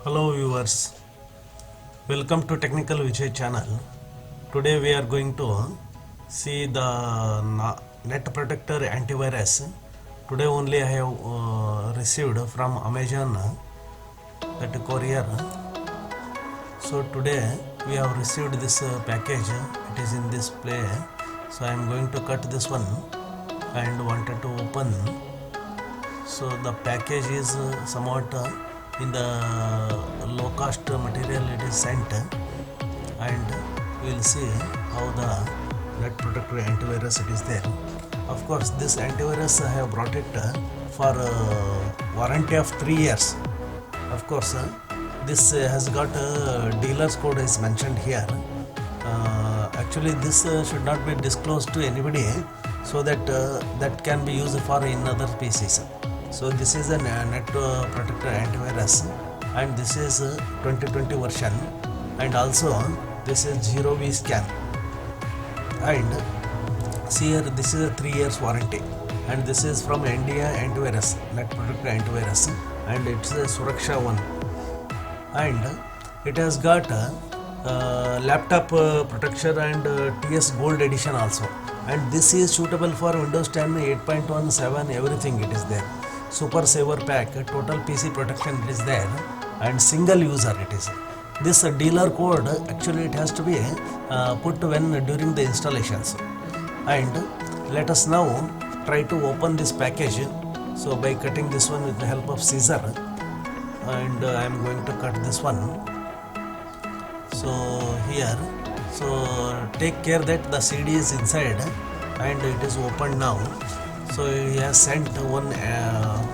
Hello viewers, welcome to Technical Vijay channel. Today we are going to see the net protector antivirus. Today only I have received from Amazon that courier. So today we have received this package. It is in this play. So I am going to cut this one and wanted to open. So the package is somewhat in the low cost material it is sent, and we will see how the net protector antivirus it is there. Of course this antivirus I have brought it for warranty of 3 years. Of course this has got a dealer's code is mentioned here. Actually this should not be disclosed to anybody, so that that can be used for in other PCs. So this is a net protector antivirus, and this is 2020 version, and also this is 0V scan, and see here this is a 3 years warranty, and this is from India antivirus, net protector antivirus, and it's a Suraksha one, and it has got laptop protection and TS Gold edition also, and this is suitable for Windows 10, 8.1, 7, everything it is there. Super saver pack, total PC protection it is there, and single user it is. This dealer code actually it has to be put when during the installations. And let us now try to open this package. So by cutting this one with the help of scissor, and I am going to cut this one. So here, so take care that the CD is inside and it is opened now. So he has sent one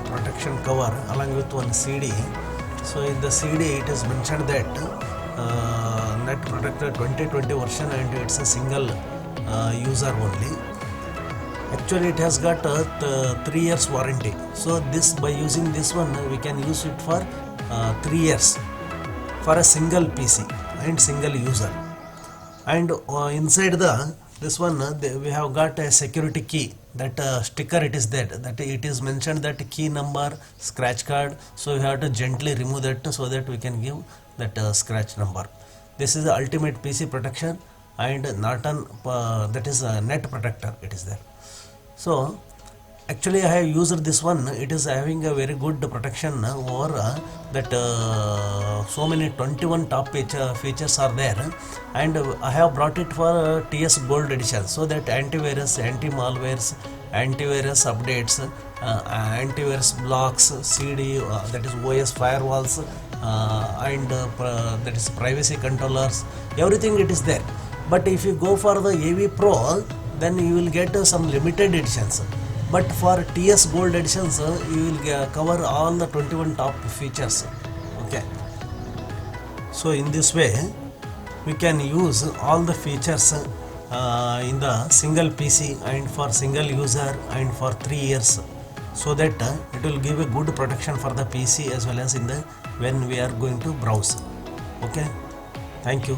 protection cover along with one CD. So in the CD it is mentioned that net protector 2020 version, and it's a single user only. Actually it has got a 3 years warranty. So this, by using this one we can use it for 3 years for a single PC and single user. And inside this one we have got a security key, that sticker it is there, that it is mentioned that key number, scratch card. So we have to gently remove that so that we can give that scratch number. This is the ultimate PC protection, and Norton that is a net protector it is there. So actually I have used this one. It is having a very good protection over that so many 21 top features are there, and I have brought it for TS Gold edition, so that antivirus, anti-malwares, antivirus updates, antivirus blocks, CD, that is OS firewalls, and that is privacy controllers, everything it is there. But if you go for the AV Pro, then you will get some limited editions. But for TS Gold editions, you will cover all the 21 top features. Okay. So in this way, we can use all the features in the single PC and for single user and for 3 years, so that it will give a good protection for the PC as well as in the when we are going to browse. Okay. Thank you.